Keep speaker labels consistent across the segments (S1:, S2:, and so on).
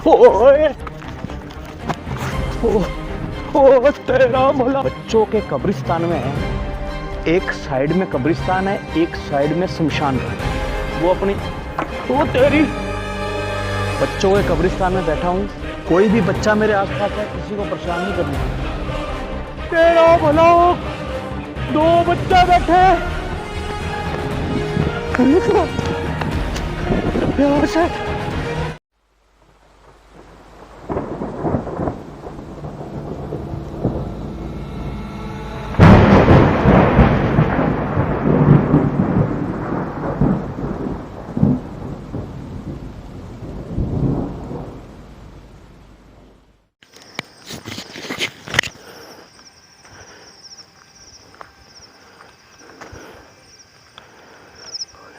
S1: ओए, ओ तेरा भला। बच्चों के कब्रिस्तान में है, एक साइड में कब्रिस्तान है, एक साइड में शमशान घाट है। वो अपनी ओ तेरी, बच्चों के कब्रिस्तान में बैठा हूँ। कोई भी बच्चा मेरे आसपास है, किसी को परेशान नहीं करना। तेरा भला, दो बच्चा बैठे यहाँ से।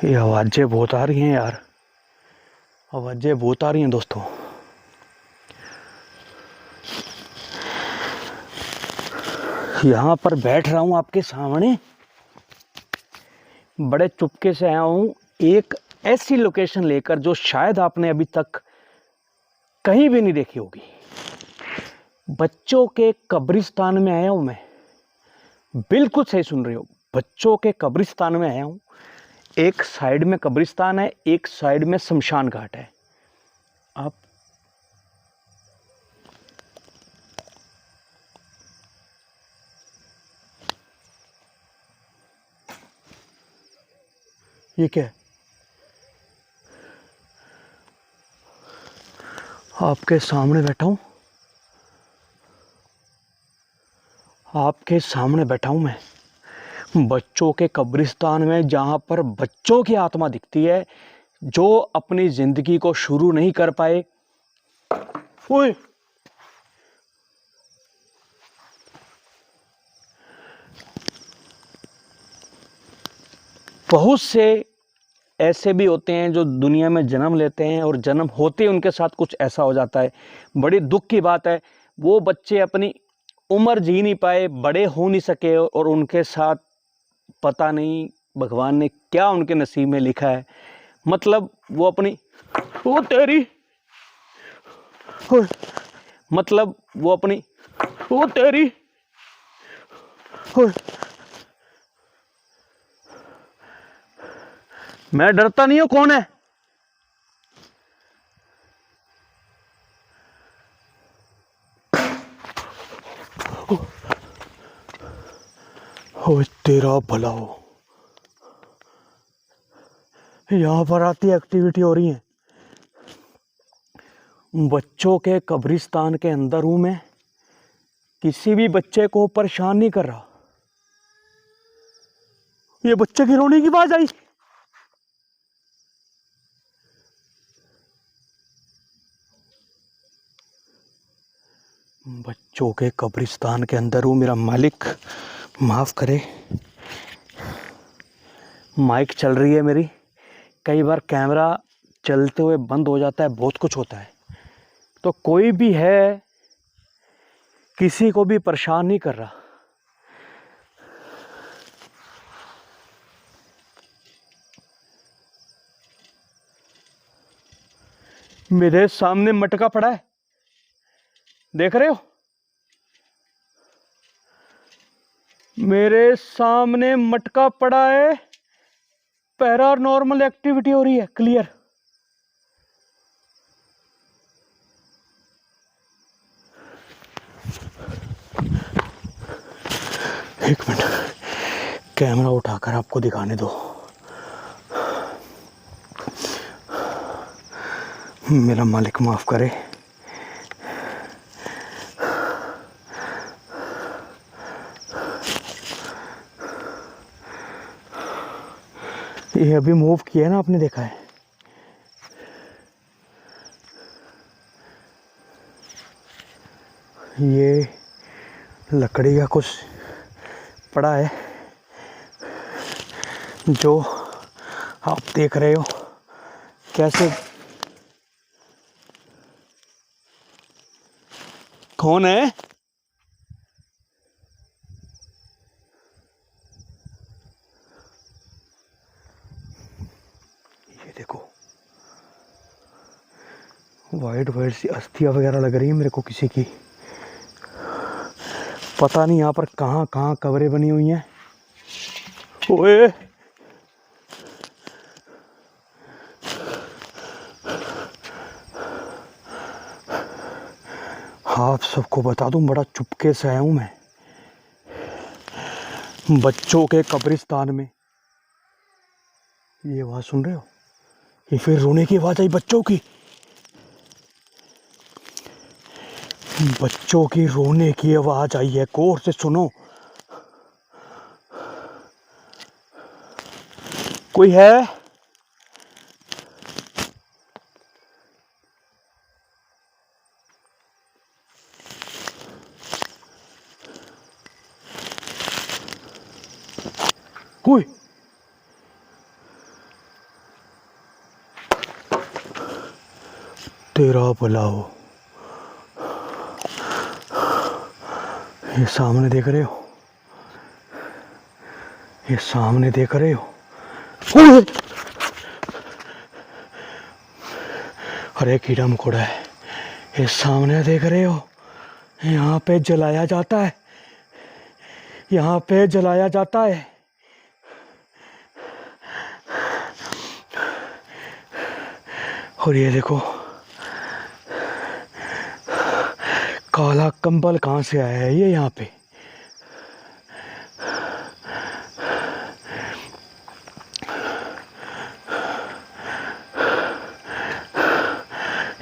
S1: ये आवाजें बहुत आ रही हैं यार, आवाजें बहुत आ रही हैं दोस्तों। यहाँ पर बैठ रहा हूँ आपके सामने, बड़े चुपके से आया हूँ एक ऐसी लोकेशन लेकर जो शायद आपने अभी तक कहीं भी नहीं देखी होगी। बच्चों के कब्रिस्तान में आया हूँ मैं, बिल्कुल सही सुन रहे हो, बच्चों के कब्रिस्तान में आया हूँ। एक साइड में कब्रिस्तान है, एक साइड में शमशान घाट है। आप ये क्या है? आपके सामने बैठा हूँ, आपके सामने बैठा हूँ मैं, बच्चों के कब्रिस्तान में, जहाँ पर बच्चों की आत्मा दिखती है जो अपनी जिंदगी को शुरू नहीं कर पाए। ओए, बहुत से ऐसे भी होते हैं जो दुनिया में जन्म लेते हैं और जन्म होते ही उनके साथ कुछ ऐसा हो जाता है। बड़ी दुख की बात है, वो बच्चे अपनी उम्र जी नहीं पाए, बड़े हो नहीं सके, और उनके साथ पता नहीं भगवान ने क्या उनके नसीब में लिखा है। मतलब वो अपनी, वो तेरी, ओए, मतलब वो अपनी, वो तेरी, ओए, मैं डरता नहीं हूं, कौन है? ओए तेरा भला हो, यहाँ पर आती एक्टिविटी हो रही है। बच्चों के कब्रिस्तान के अंदर हूं मैं, किसी भी बच्चे को परेशान नहीं कर रहा। ये बच्चे की रोने की आवाज आई। बच्चों के कब्रिस्तान के अंदर हूं, मेरा मालिक माफ करे। माइक चल रही है मेरी, कई बार कैमरा चलते हुए बंद हो जाता है, बहुत कुछ होता है। तो कोई भी है, किसी को भी परेशान नहीं कर रहा। मेरे सामने मटका पड़ा है, देख रहे हो? मेरे सामने मटका पड़ा है, पैरानॉर्मल एक्टिविटी हो रही है, क्लियर। एक मिनट, कैमरा उठाकर आपको दिखाने दो। मेरा मालिक माफ करे। ये अभी मूव किया है ना, आपने देखा है? ये लकड़ी का कुछ पड़ा है जो आप देख रहे हो कैसे। कौन है? ये देखो, वाइट वाइट सी अस्थियाँ वगैरह लग रही है मेरे को किसी की। पता नहीं यहाँ पर कहाँ कहाँ कब्रें बनी हुई हैं। ओए आप सबको बता दूं, बड़ा चुपके से आया हूँ मैं बच्चों के कब्रिस्तान में। ये आवाज़ सुन रहे हो? ये फिर रोने की आवाज़ आई बच्चों की। बच्चों की रोने की आवाज़ आई है, गौर से सुनो। कोई है? कोई? तेरा भला हो। ये सामने देख रहे हो? ये सामने देख रहे हो? अरे कीड़ा मकोड़ा है। ये सामने देख रहे हो? यहाँ पे जलाया जाता है, यहाँ पे जलाया जाता है। और ये देखो काला कंबल कहाँ से आया है ये यहाँ पे।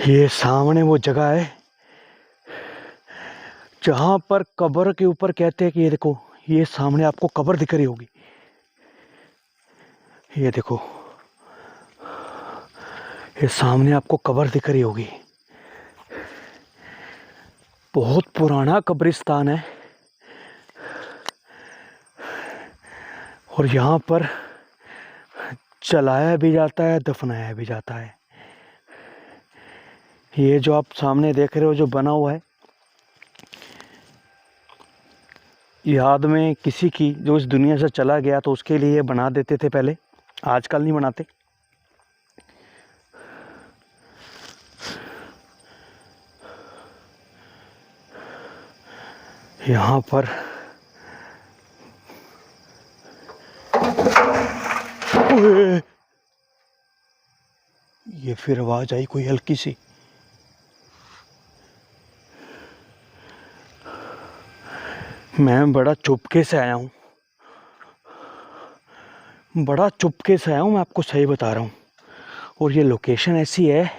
S1: ये सामने वो जगह है जहाँ पर कब्र के ऊपर कहते हैं कि ये देखो, ये सामने आपको कब्र दिख रही होगी। ये देखो, ये सामने आपको कब्र दिख रही होगी। बहुत पुराना कब्रिस्तान है और यहाँ पर जलाया भी जाता है, दफनाया भी जाता है। ये जो आप सामने देख रहे हो जो बना हुआ है, याद में किसी की जो इस दुनिया से चला गया तो उसके लिए बना देते थे पहले, आजकल नहीं बनाते। यहाँ पर ये फिर आवाज आई कोई हल्की सी। मैं बड़ा चुपके से आया हूँ, बड़ा चुपके से आया हूँ, मैं आपको सही बता रहा हूँ। और ये लोकेशन ऐसी है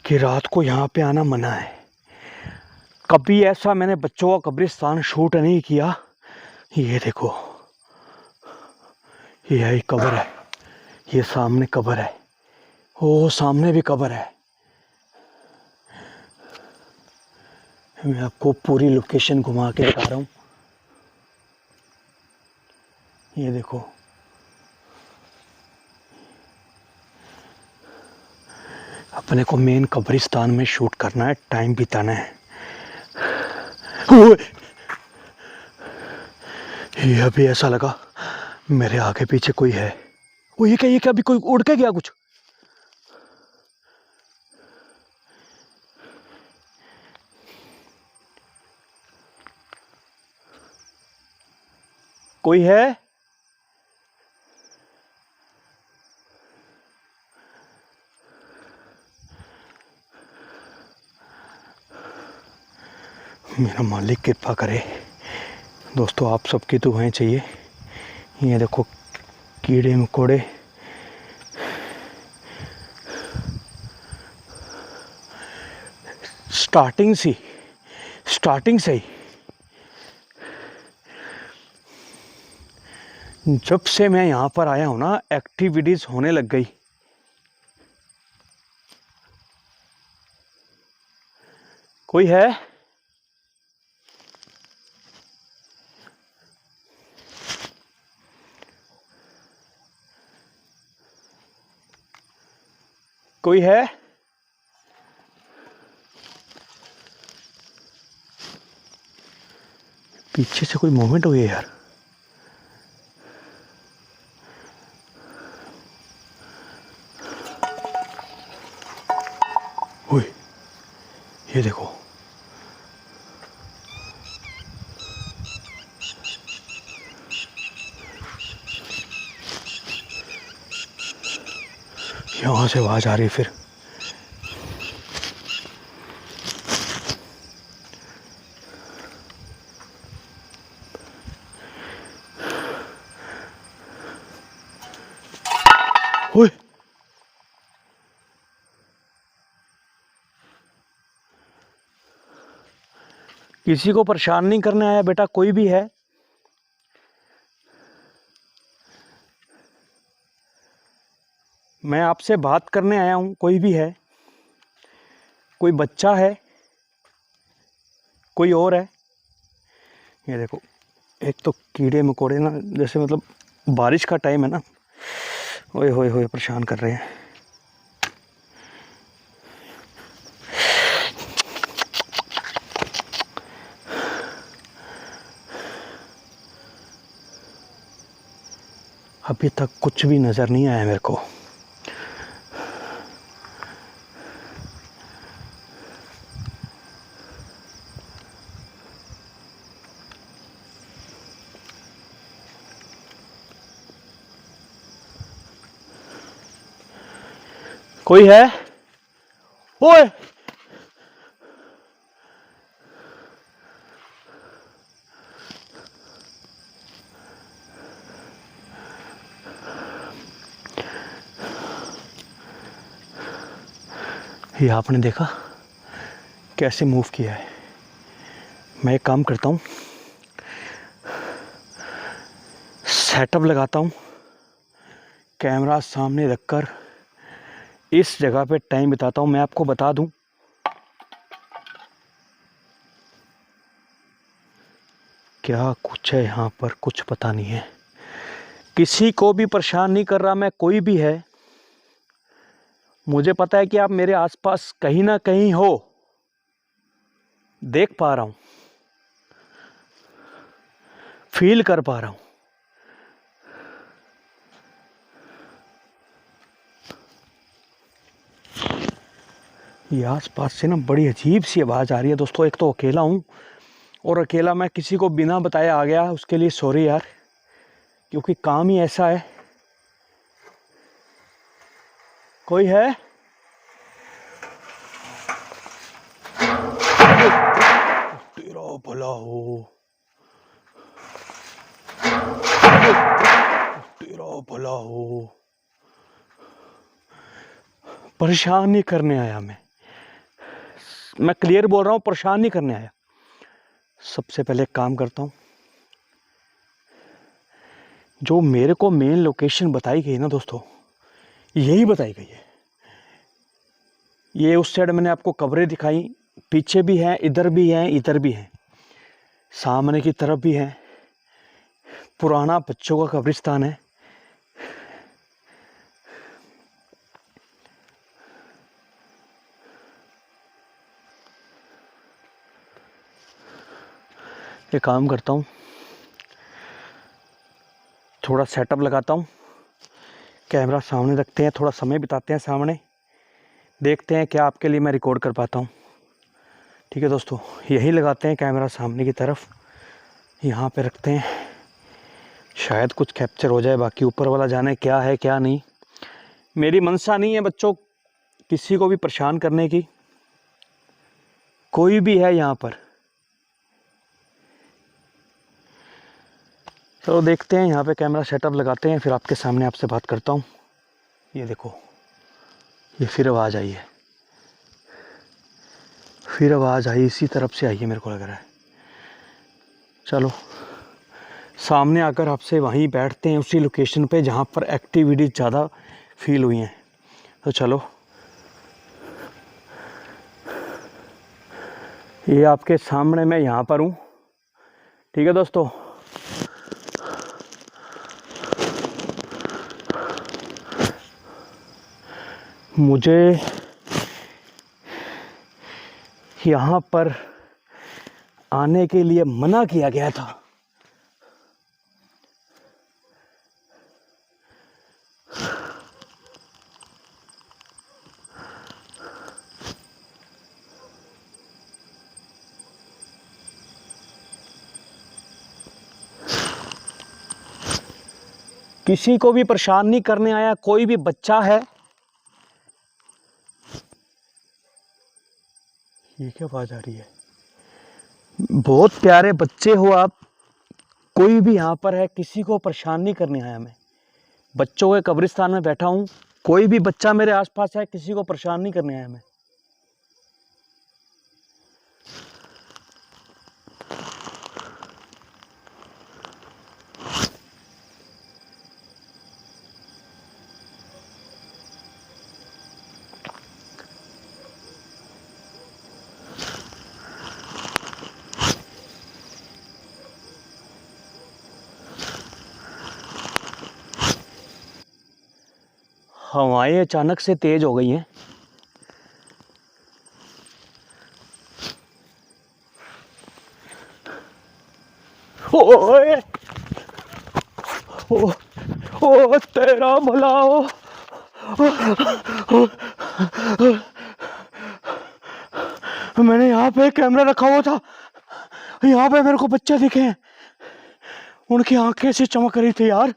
S1: कि रात को यहाँ पे आना मना है। कभी ऐसा मैंने बच्चों का कब्रिस्तान शूट नहीं किया। ये देखो, ये है कब्र है, ये सामने कब्र है, वो सामने भी कब्र है। मैं आपको पूरी लोकेशन घुमा के दिखा रहा हूँ। ये देखो, अपने को मेन कब्रिस्तान में शूट करना है, टाइम बिताना है। ये अभी ऐसा लगा मेरे आगे पीछे कोई है। वो ये क्या अभी कोई उड़ के गया कुछ? कोई है? मेरा मालिक कृपा करे। दोस्तों आप सबकी दुआएं चाहिए। ये देखो कीड़े मकोड़े, स्टार्टिंग से ही जब से मैं यहाँ पर आया हूँ ना, एक्टिविटीज होने लग गई। कोई है? कोई है? पीछे से कोई मूवमेंट हुई है यार। ये देखो, यहाँ से आवाज आ रही है फिर। ओए, किसी को परेशान नहीं करने आया बेटा, कोई भी है? मैं आपसे बात करने आया हूँ, कोई भी है? कोई बच्चा है? कोई और है? ये देखो, एक तो कीड़े मकोड़े ना, जैसे मतलब बारिश का टाइम है ना, ओए होए होए परेशान कर रहे हैं। अभी तक कुछ भी नज़र नहीं आया मेरे को। कोई है? ओए, ये आपने देखा कैसे मूव किया है? मैं एक काम करता हूँ, सेटअप लगाता हूँ, कैमरा सामने रखकर इस जगह पे टाइम बिताता हूँ। मैं आपको बता दूँ, क्या कुछ है यहाँ पर कुछ पता नहीं है। किसी को भी परेशान नहीं कर रहा मैं, कोई भी है। मुझे पता है कि आप मेरे आसपास कहीं ना कहीं हो, देख पा रहा हूँ, फील कर पा रहा हूँ। ये आसपास से ना बड़ी अजीब सी आवाज़ आ रही है दोस्तों। एक तो अकेला हूँ, और अकेला मैं किसी को बिना बताए आ गया, उसके लिए सॉरी यार, क्योंकि काम ही ऐसा है। कोई है? तेरा भला हो, तेरा भला हो। परेशान नहीं करने आया मैं क्लियर बोल रहा हूँ, परेशान नहीं करने आया। सबसे पहले काम करता हूँ, जो मेरे को मेन लोकेशन बताई गई ना दोस्तों, यही बताई गई है। ये उस साइड मैंने आपको कब्रें दिखाई, पीछे भी हैं, इधर भी हैं, इधर भी हैं, सामने की तरफ भी है। पुराना बच्चों का कब्रिस्तान है। ये काम करता हूँ, थोड़ा सेटअप लगाता हूँ, कैमरा सामने रखते हैं, थोड़ा समय बिताते हैं सामने, देखते हैं क्या आपके लिए मैं रिकॉर्ड कर पाता हूँ। ठीक है दोस्तों, यही लगाते हैं कैमरा सामने की तरफ, यहाँ पे रखते हैं, शायद कुछ कैप्चर हो जाए। बाकी ऊपर वाला जाने क्या है क्या नहीं। मेरी मंशा नहीं है बच्चों किसी को भी परेशान करने की। कोई भी है यहाँ पर, चलो देखते हैं। यहाँ पे कैमरा सेटअप लगाते हैं, फिर आपके सामने आपसे बात करता हूँ। ये देखो, ये फिर आवाज़ आई है, फिर आवाज़ आई, इसी तरफ से आई है मेरे को लग रहा है। चलो सामने आकर आपसे वहीं बैठते हैं, उसी लोकेशन पे जहाँ पर एक्टिविटीज़ ज़्यादा फील हुई हैं। तो चलो, ये आपके सामने मैं यहाँ पर हूँ। ठीक है दोस्तों, मुझे यहाँ पर आने के लिए मना किया गया था। किसी को भी परेशान नहीं करने आया, कोई भी बच्चा है। ये क्या आवाज आ रही है? बहुत प्यारे बच्चे हो आप, कोई भी यहाँ पर है, किसी को परेशान नहीं करने आया मैं। बच्चों के कब्रिस्तान में बैठा हूँ, कोई भी बच्चा मेरे आसपास है, किसी को परेशान नहीं करने आया मैं। हवाएं अचानक से तेज हो गई हैं। ओए ओ, ओ तेरा भला हो। मैंने यहाँ पे कैमरा रखा हुआ था, यहाँ पे मेरे को बच्चे दिखे हैं, उनकी आंखें से चमक रही थी यार।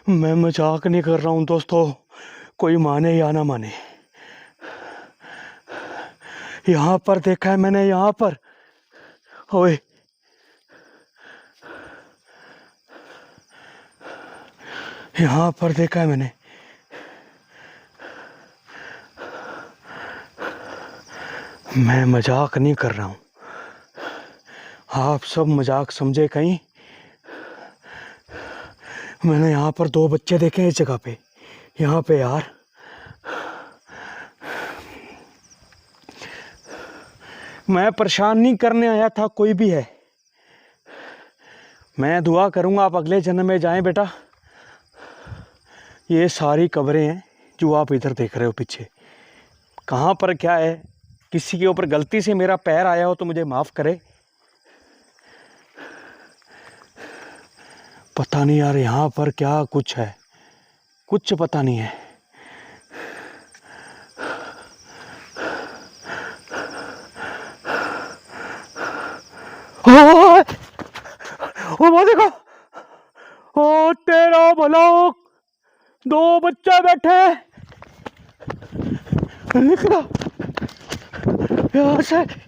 S1: मैं मजाक नहीं कर रहा हूँ दोस्तों, कोई माने या ना माने। यहाँ पर देखा है मैंने, यहाँ पर। ओए यहाँ पर देखा है मैंने। मैं मजाक नहीं कर रहा हूँ, आप सब मजाक समझे कहीं। मैंने यहाँ पर 2 बच्चे देखे इस जगह पे, यहाँ पे यार। मैं परेशान नहीं करने आया था कोई भी है। मैं दुआ करूँगा आप अगले जन्म में जाएं बेटा। ये सारी कब्रें हैं जो आप इधर देख रहे हो पीछे। कहाँ पर क्या है, किसी के ऊपर गलती से मेरा पैर आया हो तो मुझे माफ़ करे। पता नहीं यार यहाँ पर क्या कुछ है, कुछ पता नहीं है। ओ वो देखो, ओ तेरा भला हो, 2 बच्चे बैठे हैं। निकला यहाँ से।